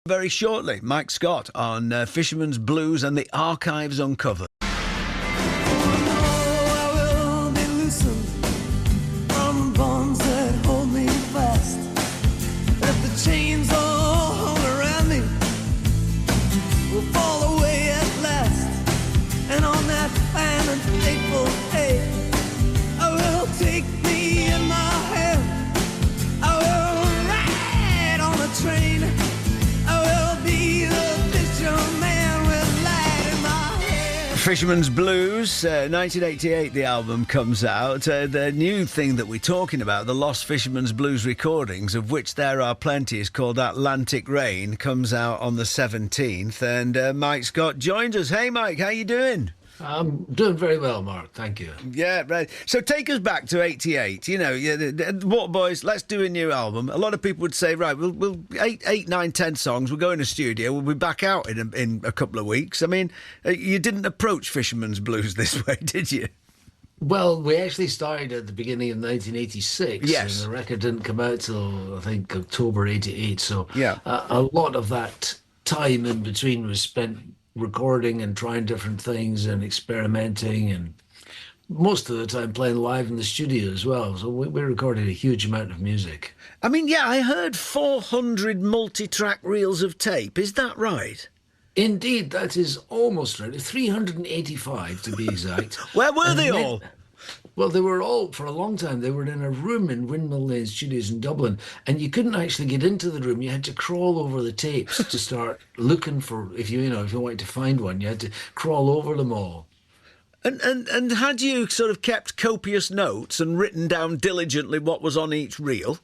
Very shortly, Mike Scott on Fisherman's Blues and the Archives Uncovered. Chains all hung around me will fall away at last, and on that fine and fateful day, I will take me in my hand. I will ride on a train. I will be the fisherman with light in my hair. Fisherman's Blues, 1988 the album comes out. The new thing that we're talking about, the Lost Fisherman's Blues recordings, of which there are plenty, is called Atlantic Rain, comes out on the 17th, and Mike Scott joins us. Hey Mike, how you doing? I'm doing very well, Mark. Thank you. Yeah, right. So take us back to 88. You know, the Waterboys, let's do a new album. A lot of people would say, right, we'll 8, 9, 10 songs, we'll go in a studio, we'll be back out in a couple of weeks. I mean, you didn't approach Fisherman's Blues this way, did you? Well, we actually started at the beginning of 1986. Yes. And the record didn't come out till, I think, October 88. So yeah. A lot of that time in between was spent recording and trying different things and experimenting, and most of the time playing live in the studio as well. So we recorded a huge amount of music. I mean, yeah, I heard 400 multi-track reels of tape. Is that right? Indeed, that is almost right. 385 to be exact. Where were they all? Well, they were all, for a long time, they were in a room in Windmill Lane Studios in Dublin, and you couldn't actually get into the room. You had to crawl over the tapes to start looking for, if you wanted to find one, you had to crawl over them all. And had you sort of kept copious notes and written down diligently what was on each reel?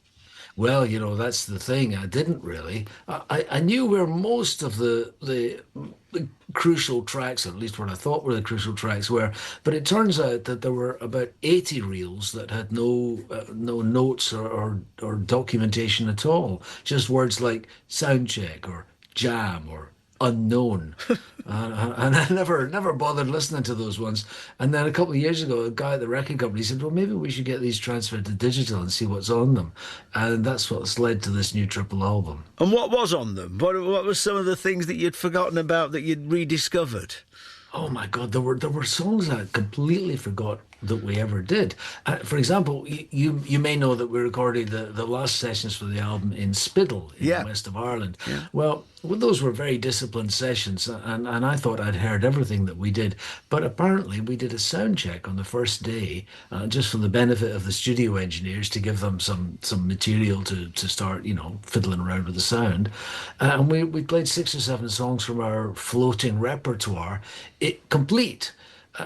Well, that's the thing. I didn't really. I knew where most of the crucial tracks, at least what I thought were the crucial tracks, were. But it turns out that there were about 80 reels that had no notes or documentation at all. Just words like sound check or jam or unknown. And I never bothered listening to those ones. And then a couple of years ago, a guy at the record company said, well, maybe we should get these transferred to digital and see what's on them. And that's what's led to this new triple album. And what was on them? What were some of the things that you'd forgotten about that you'd rediscovered? Oh my God, there were songs I completely forgot that we ever did. For example, you may know that we recorded the last sessions for the album in Spiddle in the west of Ireland. Yeah. Well, those were very disciplined sessions, and I thought I'd heard everything that we did. But apparently we did a sound check on the first day, just for the benefit of the studio engineers, to give them some material to start, fiddling around with the sound. And we played 6 or 7 songs from our floating repertoire, complete.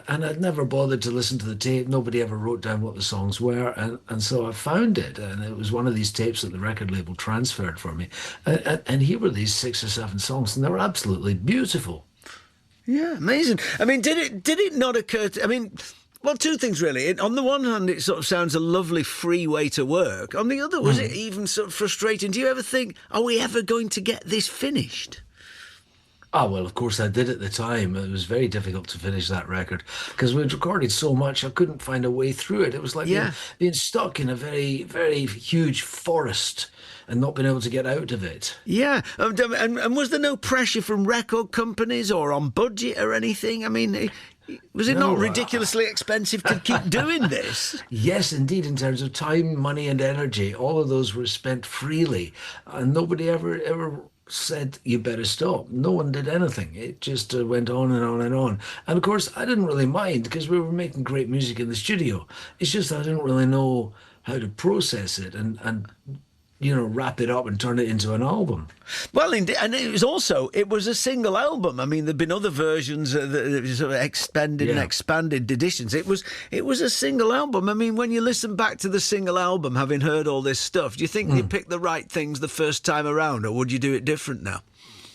And I'd never bothered to listen to the tape. Nobody ever wrote down what the songs were. And so I found it. And it was one of these tapes that the record label transferred for me. And here were these 6 or 7 songs, and they were absolutely beautiful. Yeah, amazing. I mean, did it not occur to... I mean, well, two things, really. On the one hand, it sort of sounds a lovely free way to work. On the other, was it even sort of frustrating? Do you ever think, are we ever going to get this finished? Oh, well, of course I did at the time. It was very difficult to finish that record because we'd recorded so much, I couldn't find a way through it. It was like being stuck in a very, very huge forest and not being able to get out of it. Yeah. And was there no pressure from record companies or on budget or anything? I mean... Was it not ridiculously expensive to keep doing this? Yes, indeed, in terms of time, money and energy. All of those were spent freely. And nobody ever said, you better stop. No one did anything. It just went on and on and on. And of course, I didn't really mind because we were making great music in the studio. It's just I didn't really know how to process it and wrap it up and turn it into an album. Well, indeed, and it was a single album. I mean, there've been other versions, sort of expanded and expanded editions. It was a single album. I mean, when you listen back to the single album, having heard all this stuff, do you think you picked the right things the first time around, or would you do it different now?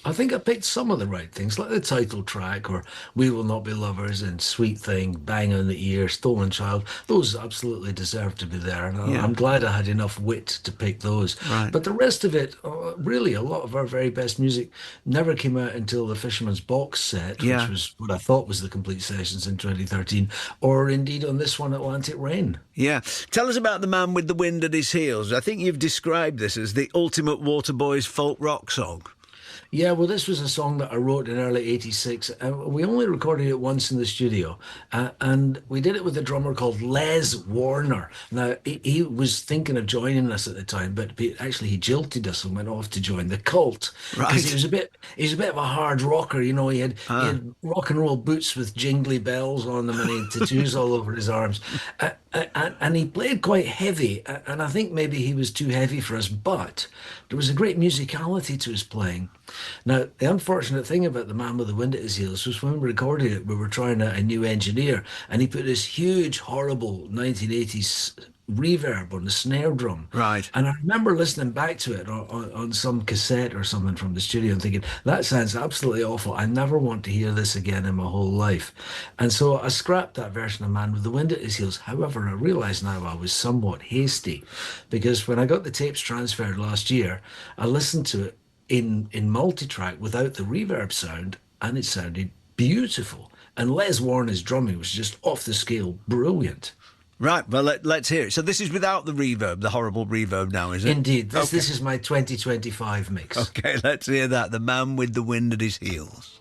I think I picked some of the right things, like the title track, or We Will Not Be Lovers, and Sweet Thing, Bang on the Ear, Stolen Child. Those absolutely deserve to be there, and I'm glad I had enough wit to pick those. Right. But the rest of it, really, a lot of our very best music never came out until the Fisherman's box set, which was what I thought was the complete sessions in 2013, or indeed on this one, Atlantic Rain. Yeah. Tell us about The Man with the Wind at His Heels. I think you've described this as the ultimate Waterboys folk rock song. Yeah, well, this was a song that I wrote in early '86. We only recorded it once in the studio, and we did it with a drummer called Les Warner. Now, he was thinking of joining us at the time, but actually he jilted us and went off to join the Cult because Right. he was a bit of a hard rocker. You know, he had rock and roll boots with jingly bells on them, and he had tattoos all over his arms, and he played quite heavy. And I think maybe he was too heavy for us, but there was a great musicality to his playing. Now, the unfortunate thing about The Man with the Wind at His Heels was when we recorded it, we were trying a new engineer, and he put this huge, horrible 1980s reverb on the snare drum. Right. And I remember listening back to it on some cassette or something from the studio and thinking, that sounds absolutely awful. I never want to hear this again in my whole life. And so I scrapped that version of Man with the Wind at His Heels. However, I realise now I was somewhat hasty because when I got the tapes transferred last year, I listened to it in multi-track without the reverb sound, and it sounded beautiful. And Les Warner's drumming was just off the scale brilliant. Right, well, let's hear it. So this is without the reverb, the horrible reverb now, is it? Indeed. This is my 2025 mix. Okay, let's hear that. The Man with the Wind at His Heels.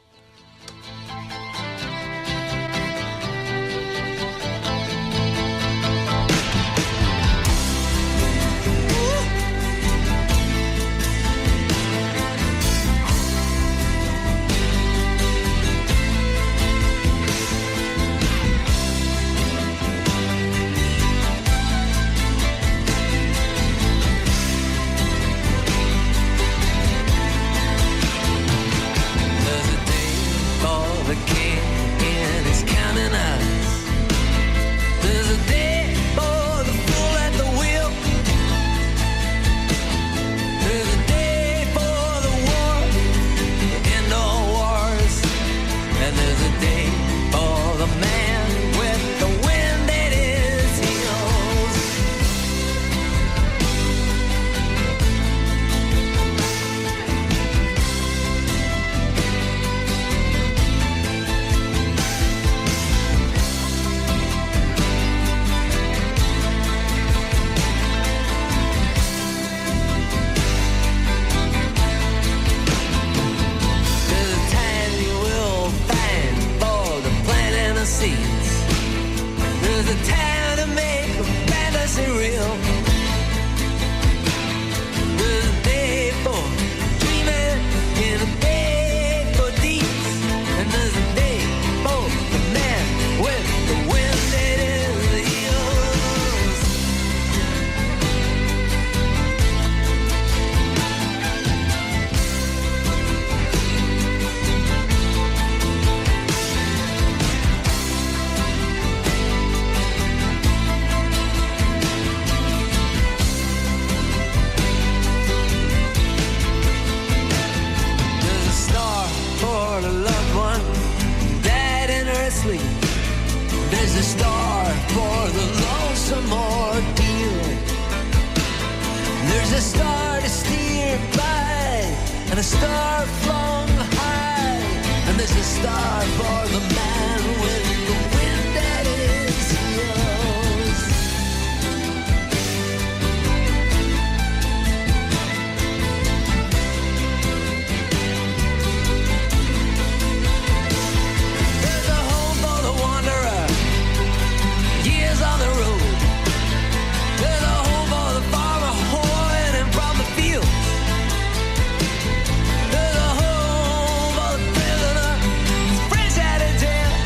There's a home for the prisoner, fresh out of jail.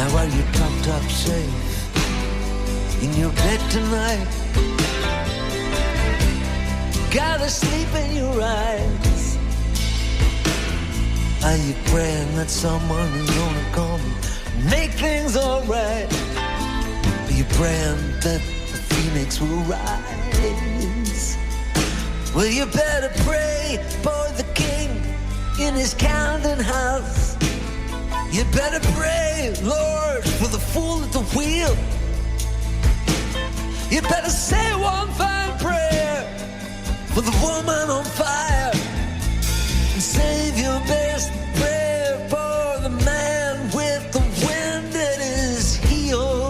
Now are you tucked up safe in your bed tonight? Gotta sleep in your eyes. Are you praying that someone is gonna come and make things alright? Are you praying that the phoenix will rise? Well, you better pray for the king in his Camden house. You better pray, Lord, for the fool at the wheel. You better say one fine prayer for the woman on fire, and save your best prayer for the man with the wind at his heels.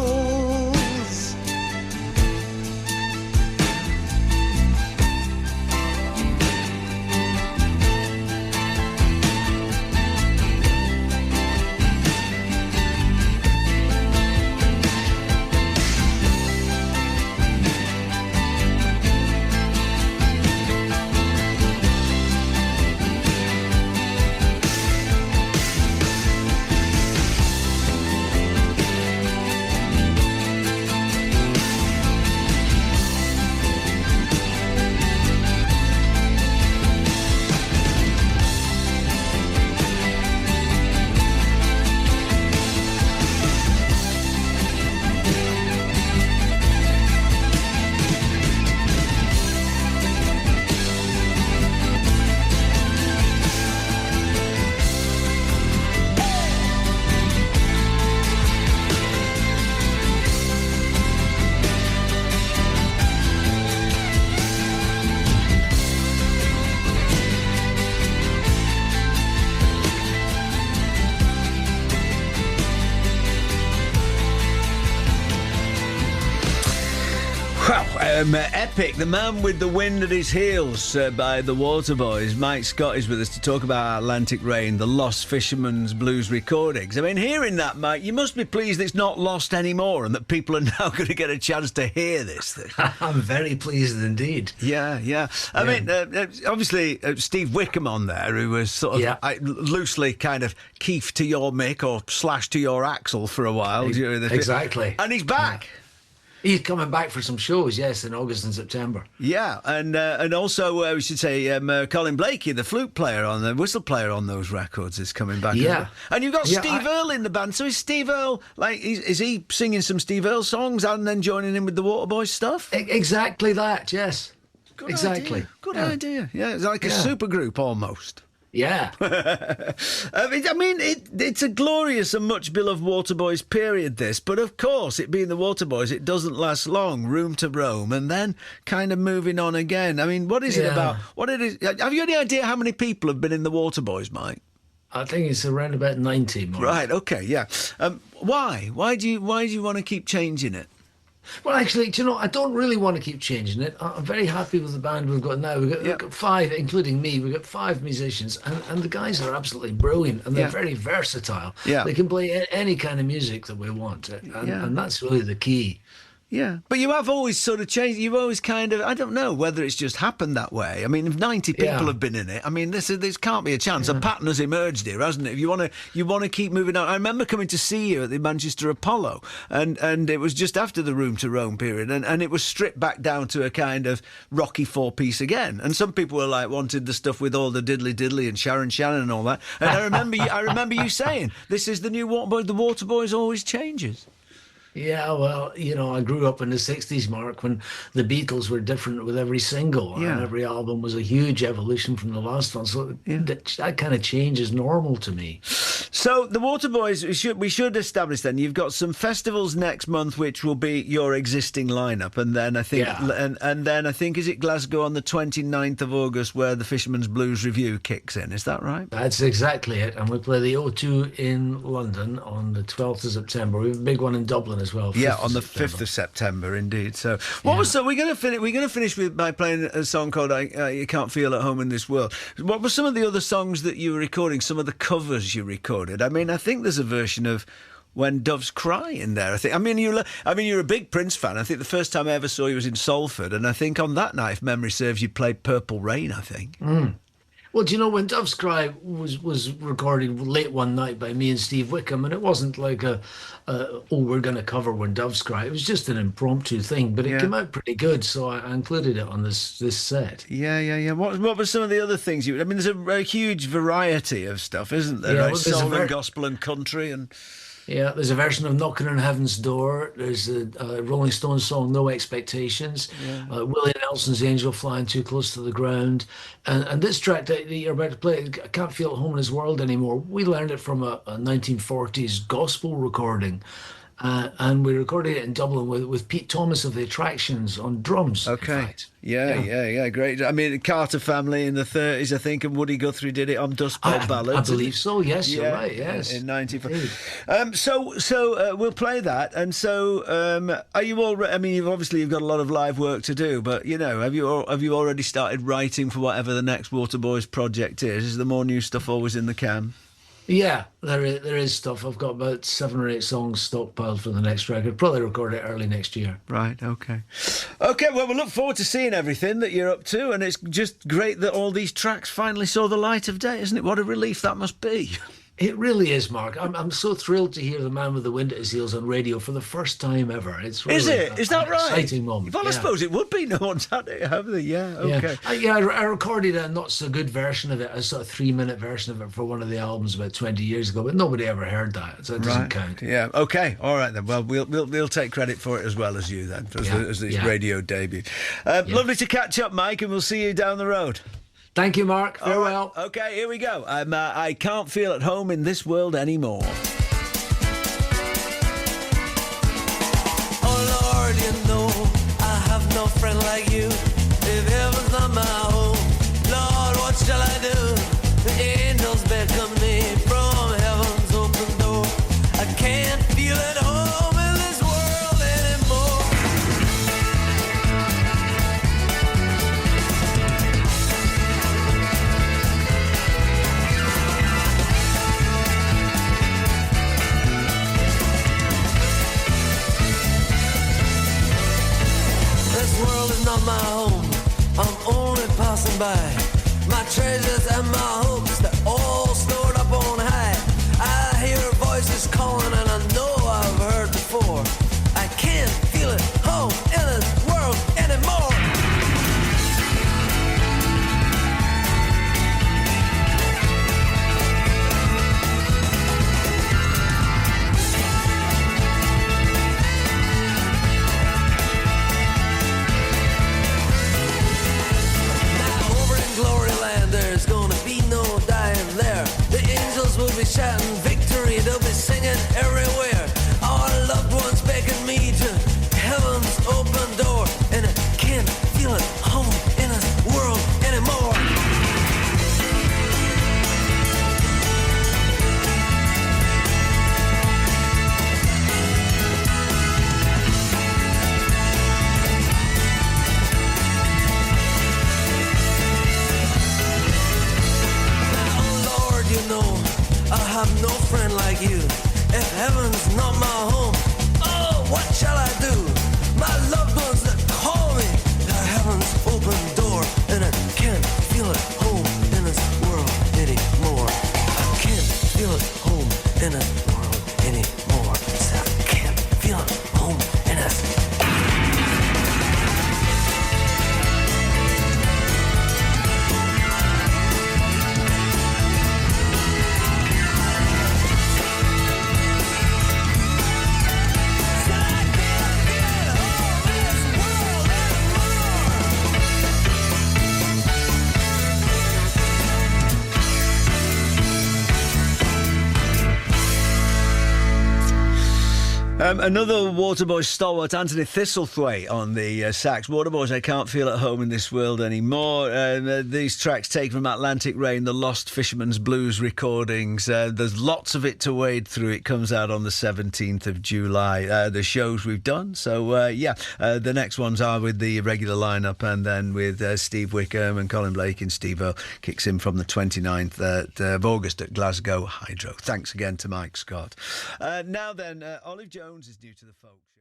Epic, The Man with the Wind at His Heels by the Waterboys. Mike Scott is with us to talk about Atlantic Rain, the Lost Fisherman's Blues recordings. I mean, hearing that, Mike, you must be pleased it's not lost anymore and that people are now going to get a chance to hear this thing. I'm very pleased indeed. Yeah. I mean, obviously, Steve Wickham on there, who was sort of loosely kind of Keith to your Mick or Slash to your Axel for a while. Exactly. And he's back. Yeah. He's coming back for some shows, yes, in August and September. Yeah, and also we should say Colin Blakey, the flute player on the whistle player on those records, is coming back. Yeah, and you've got Steve Earle in the band. So is Steve Earle is he singing some Steve Earle songs and then joining in with the Waterboys stuff? Exactly that. Yes. Good exactly. Idea. Good idea. Yeah, it's like a supergroup almost. Yeah. I mean, it's a glorious and much beloved Waterboys period, this. But of course, it being the Waterboys, it doesn't last long. Room to Roam, and then kind of moving on again. I mean, what is it about? What it is? Have you any idea how many people have been in the Waterboys, Mike? I think it's around about 90. Mark. Right. Okay. Yeah. Why? Why do you want to keep changing it? Well, actually, do you know, I don't really want to keep changing it. I'm very happy with the band we've got now. We've got 5, including me. We've got 5 musicians, and the guys are absolutely brilliant, and they're very versatile. Yeah. They can play any kind of music that we want, and that's really the key. Yeah, but you have always sort of changed. You've always kind of, I don't know whether it's just happened that way. I mean, if 90 people have been in it, I mean, this can't be a chance. A pattern has emerged here, hasn't it? If you want to keep moving on. I remember coming to see you at the Manchester Apollo, and it was just after the Room to Roam period, and it was stripped back down to a kind of rocky 4-piece again. And some people were like wanted the stuff with all the diddly diddly and Sharon Shannon and all that. And I remember you saying, "This is the new Waterboys. The Waterboys always changes." Yeah, well, you know, I grew up in the 60s, Mark, when the Beatles were different with every single, and every album was a huge evolution from the last one. So that kind of change is normal to me. So the Waterboys, we should establish then, you've got some festivals next month, which will be your existing lineup, and then I think, and then I think, is it Glasgow on the 29th of August, where the Fisherman's Blues Revue kicks in? Is that right? That's exactly it. And we play the O2 in London on the 12th of September. We have a big one in Dublin as well. Yeah, on the 5th of September, indeed. So, we're going to finish by playing a song called "You Can't Feel at Home in This World." What were some of the other songs that you were recording? Some of the covers you recorded. I mean, I think there's a version of "When Doves Cry" in there. I mean, you're a big Prince fan. I think the first time I ever saw you was in Salford, and I think on that night, if memory serves, you played "Purple Rain." I think. Well, do you know when Dove's Cry was recorded late one night by me and Steve Wickham, and it wasn't like we're going to cover When Doves Cry. It was just an impromptu thing, but it Yeah. came out pretty good, so I included it on this set. Yeah. What were some of the other things you? I mean, there's a huge variety of stuff, isn't there? Yeah, Right? well, there's a Soul and ver- gospel and country and Yeah, there's a version of Knocking on Heaven's Door. There's a Rolling Stones song, No Expectations. Willie Nelson's Angel Flying Too Close to the Ground. And this track that you're about to play, I Can't Feel at Home in This World Anymore. We learned it from a 1940s gospel recording. And we recorded it in Dublin with Pete Thomas of the Attractions on drums. In okay. fact. Yeah, great. I mean, Carter Family in the 30s, I think, and Woody Guthrie did it on Dust Bowl Ballads. I believe so. Yes, you're right. Yes, in '94. indeed. So we'll play that. And so, are you all? I mean, you've got a lot of live work to do, but have you already started writing for whatever the next Waterboys project is? Is there more new stuff always in the can? Yeah, there is stuff. I've got about 7 or 8 songs stockpiled for the next record. Probably record it early next year. Right, okay. Well, we look forward to seeing everything that you're up to, and it's just great that all these tracks finally saw the light of day, isn't it? What a relief that must be. It really is, Mark. I'm so thrilled to hear The Man with the Wind at His Heels on radio for the first time ever. It's really Is it? Is that an right? exciting moment. Well, I suppose it would be. No one's had it, have they? Yeah, okay. I recorded a not so good version of it, a sort of 3-minute version of it for one of the albums about 20 years ago, but nobody ever heard that, so it doesn't count. Yeah. Okay. All right then. Well, we'll take credit for it as well as you then, as its radio debut. Lovely to catch up, Mike, and we'll see you down the road. Thank you, Mark. Farewell. Right. Okay, here we go. I can't feel at home in this world anymore. Oh Lord, you know I have no friend like you. If heaven's not my home, Lord, what shall I do? The angels beckon me from heaven's open door. I can't feel at home in this world anymore. This world is not my home, I'm only passing by. My treasures and my hopes, they're all stored up on high. I hear voices calling and I know I've heard before. I can't feel at home in this world anymore. Over in Glory Land, there's gonna be no dying there. The angels will be shouting victory, they'll be singing everywhere. Our loved ones beckon me to heaven's open door, and I can't feel at home in this world anymore. Oh Lord, you know I have no friend like you. If heaven's not my home, oh, what shall I do? My loved ones that call me, they're heaven's open door, and I can't feel at home in this world anymore. I can't feel at home in this world anymore. I can't feel at home in this. Another Waterboys stalwart, Anthony Thistlethwaite, on the sax. Waterboys, I can't feel at home in this world anymore. These tracks taken from Atlantic Rain, the Lost Fisherman's Blues recordings. There's lots of it to wade through. It comes out on the 17th of July. The shows we've done. So, the next ones are with the regular lineup, and then with Steve Wickham and Colin Blake, and Steve Earle kicks in from the 29th of August at Glasgow Hydro. Thanks again to Mike Scott. Now then, Olive Jones is new to the folk show.